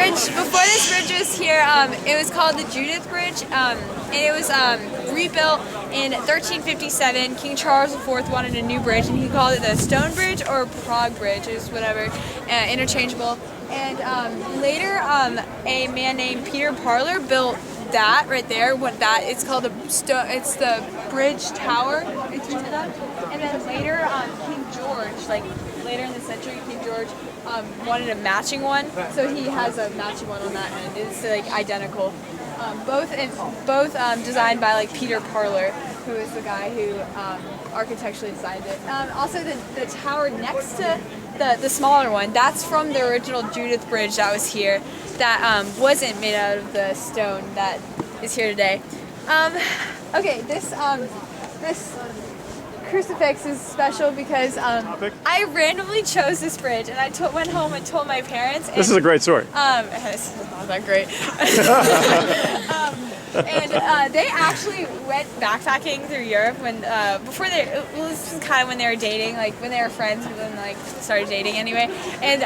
before this bridge was here, it was called the Judith Bridge, and it was rebuilt in 1357. King Charles IV wanted a new bridge, and he called it the Stone Bridge or Prague Bridge, is whatever, interchangeable. And later, a man named Peter Parler built that right there. It's called it's the bridge tower. And then later, King George, like later in the century, King George wanted a matching one, so he has a matching one on that end. It's like identical. Both designed by like Peter Parler, who is the guy who architecturally designed it. Also, the tower next to the smaller one, that's from the original Judith Bridge that was here, that wasn't made out of the stone that is here today. Okay, this crucifix is special because I randomly chose this bridge, and I went home and told my parents. And, this is a great story. This is not that great. And they actually went backpacking through Europe when this is kind of when they were dating, like when they were friends, and then like started dating anyway. And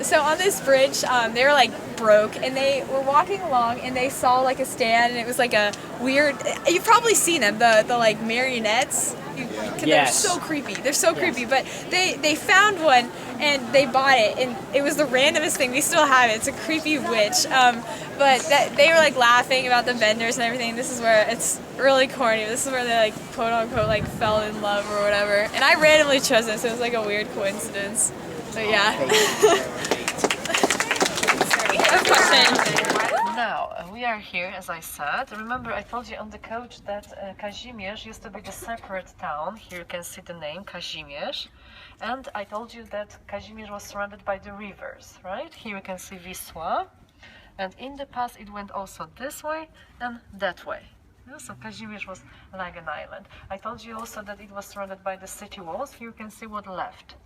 so on this bridge, they were like broke, and they were walking along, and they saw like a stand, and it was like a weird. You've probably seen them, the like marionettes. Yes. They're so creepy. They're so creepy. But they found one and they bought it, and it was the randomest thing. We still have it. It's a creepy witch. But they were like laughing about the vendors and everything. This is where it's really corny. This is where they like quote unquote like fell in love or whatever. And I randomly chose this. So it was like a weird coincidence. But yeah. A question. Now, we are here, as I said. Remember, I told you on the coach that Kazimierz used to be the separate town. Here you can see the name, Kazimierz. And I told you that Kazimierz was surrounded by the rivers, right? Here you can see Wisła. And in the past, it went also this way and that way. Yeah, so Kazimierz was like an island. I told you also that it was surrounded by the city walls. Here you can see what left.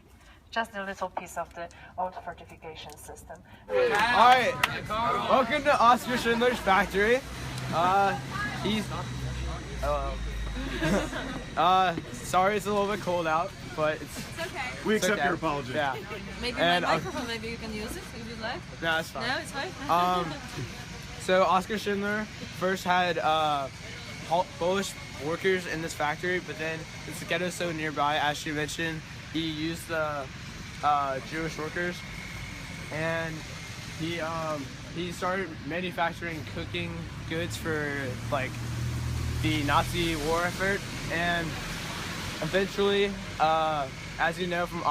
Just a little piece of the old fortification system. Alright, welcome to Oskar Schindler's factory. Sorry it's a little bit cold out, but it's okay. We accept okay. your apology. Yeah. Maybe And, my microphone, maybe you can use it if you'd like. No, it's fine. No, it's fine. So Oskar Schindler first had Polish workers in this factory, but then since the ghetto's so nearby, as she mentioned, he used the Jewish workers, and he started manufacturing cooking goods for like the Nazi war effort, and eventually, as you know from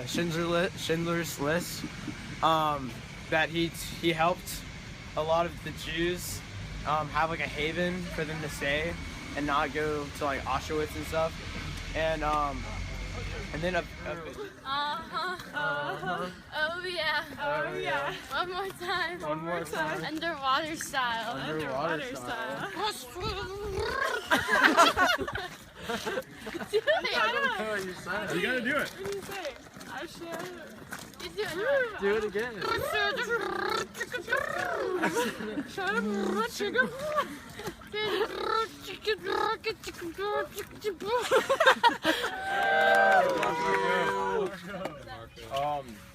Schindler's List, that he helped a lot of the Jews have like a haven for them to stay and not go to like Auschwitz and stuff, and then Oh yeah. Oh yeah. One more time. One more time. Underwater style. Underwater style. Do it. I don't know what you said. You gotta do it. What do you say? I should. You do it. Do it again.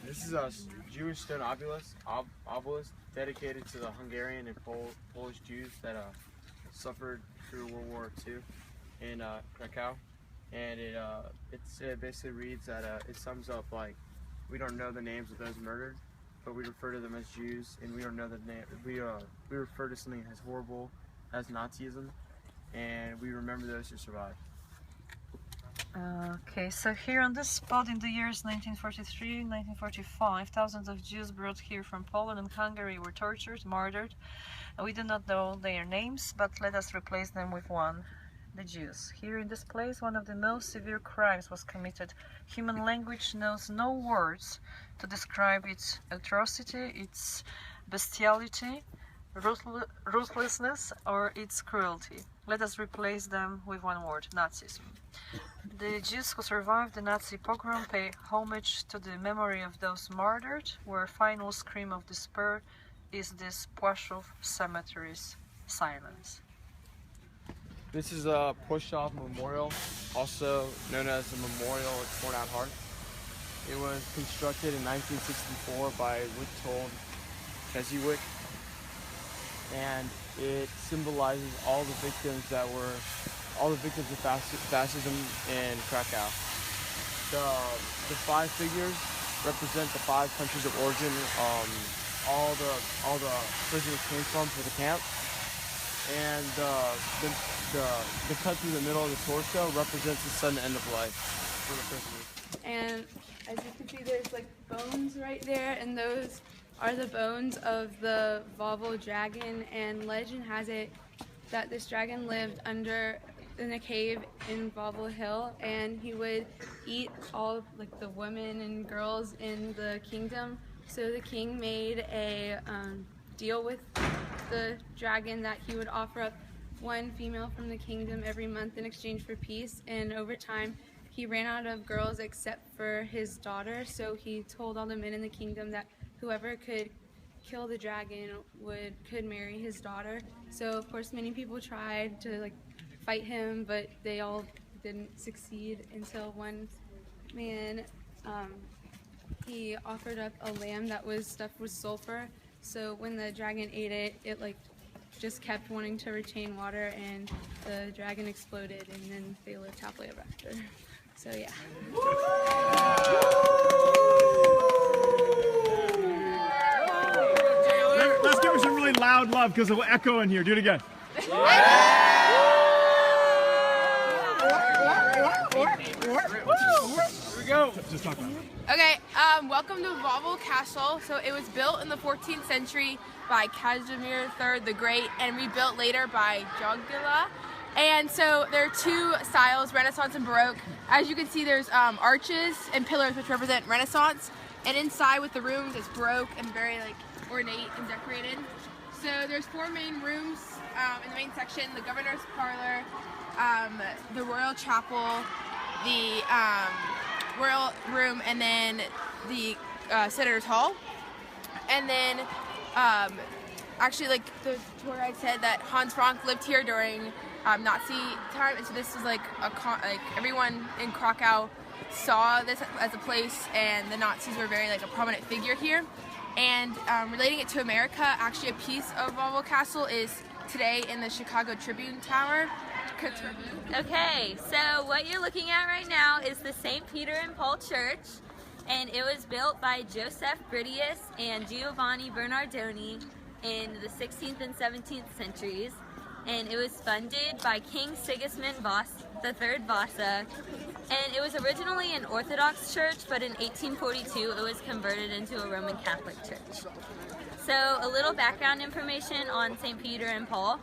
This is a Jewish stone obelisk dedicated to the Hungarian and Polish Jews that suffered through World War II in Krakow, and it basically reads that it sums up like, we don't know the names of those murdered, but we refer to them as Jews, and we don't know the name. We refer to something as horrible as Nazism, and we remember those who survived. Okay, so here on this spot in the years 1943, 1945, thousands of Jews brought here from Poland and Hungary were tortured, murdered. We do not know their names, but let us replace them with one: the Jews. Here in this place, one of the most severe crimes was committed. Human language knows no words to describe its atrocity, its bestiality, ruthlessness, or its cruelty. Let us replace them with one word: Nazism. The Jews who survived the Nazi pogrom pay homage to the memory of those murdered, where final scream of despair is this Płaszów Cemetery's silence. This is a Płaszów Memorial, also known as the Memorial of Torn Out Heart. It was constructed in 1964 by Witold Keswick, and it symbolizes all the victims of fascism in Krakow. The 5 figures represent the 5 countries of origin all the prisoners came from for the camp, and the cut through the middle of the torso represents the sudden end of life for the prisoners. And as you can see, there's like bones right there, and those are the bones of the Wawel dragon. And legend has it that this dragon lived in a cave in Wawel Hill, and he would eat all like the women and girls in the kingdom. So the king made a deal with the dragon that he would offer up 1 female from the kingdom every month in exchange for peace. And over time, he ran out of girls except for his daughter. So he told all the men in the kingdom that whoever could kill the dragon could marry his daughter. So of course, many people tried to fight him, but they all didn't succeed until one man he offered up a lamb that was stuffed with sulfur. So when the dragon ate it, it just kept wanting to retain water, and the dragon exploded, and then they lived happily ever after. So yeah. Let's give her some really loud love because it'll echo in here. Do it again. Here we go. Just talk about it. Okay, welcome to Wawel Castle. So it was built in the 14th century by Casimir III the Great and rebuilt later by Jogula. And so there are 2 styles, Renaissance and Baroque. As you can see, there's arches and pillars which represent Renaissance. And inside with the rooms, it's Baroque and very ornate and decorated. So there's 4 main rooms in the main section: the governor's parlor, the royal chapel, the royal room, and then the senator's hall. And then actually, the tour guide said that Hans Frank lived here during Nazi time, and so this is everyone in Krakow saw this as a place, and the Nazis were very a prominent figure here. And relating it to America, actually a piece of Wawel Castle is today in the Chicago Tribune Tower. Okay, so what you're looking at right now is the St. Peter and Paul Church, and it was built by Joseph Britius and Giovanni Bernardoni in the 16th and 17th centuries, and it was funded by King Sigismund III Vasa, and it was originally an Orthodox church, but in 1842 it was converted into a Roman Catholic church. So a little background information on St. Peter and Paul.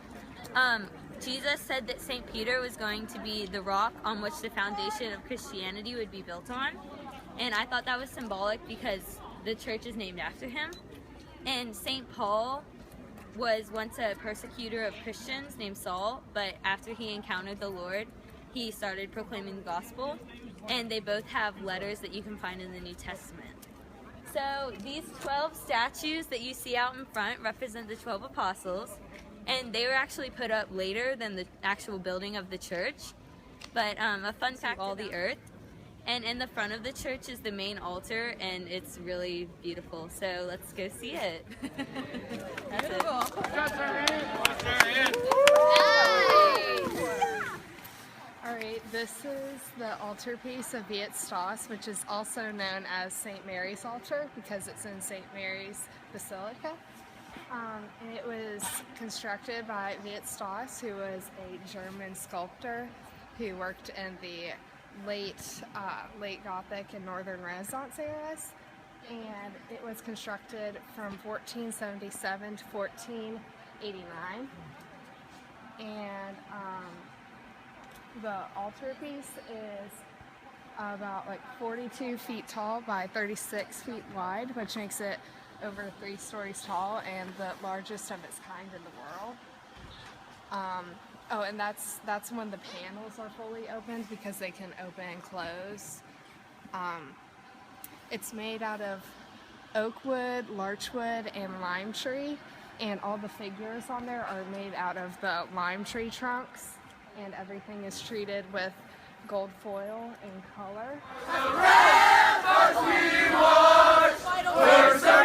Jesus said that St. Peter was going to be the rock on which the foundation of Christianity would be built on. And I thought that was symbolic because the church is named after him. And St. Paul was once a persecutor of Christians named Saul, but after he encountered the Lord, he started proclaiming the gospel. And they both have letters that you can find in the New Testament. So these 12 statues that you see out in front represent the 12 apostles. And they were actually put up later than the actual building of the church. But a fun fact, all the earth. And in the front of the church is the main altar, and it's really beautiful. So let's go see it. That's beautiful. Alright, this is the altarpiece of Viet Stas, which is also known as St. Mary's altar because it's in St. Mary's Basilica. And it was constructed by Viet Stas, who was a German sculptor who worked in the late Gothic and Northern Renaissance eras. And it was constructed from 1477 to 1489. And the altarpiece is about 42 feet tall by 36 feet wide, which makes it over 3 stories tall and the largest of its kind in the world. Oh, and that's when the panels are fully opened because they can open and close. It's made out of oak wood, larch wood, and lime tree, and all the figures on there are made out of the lime tree trunks, and everything is treated with gold foil and color. The ramparts we watch were so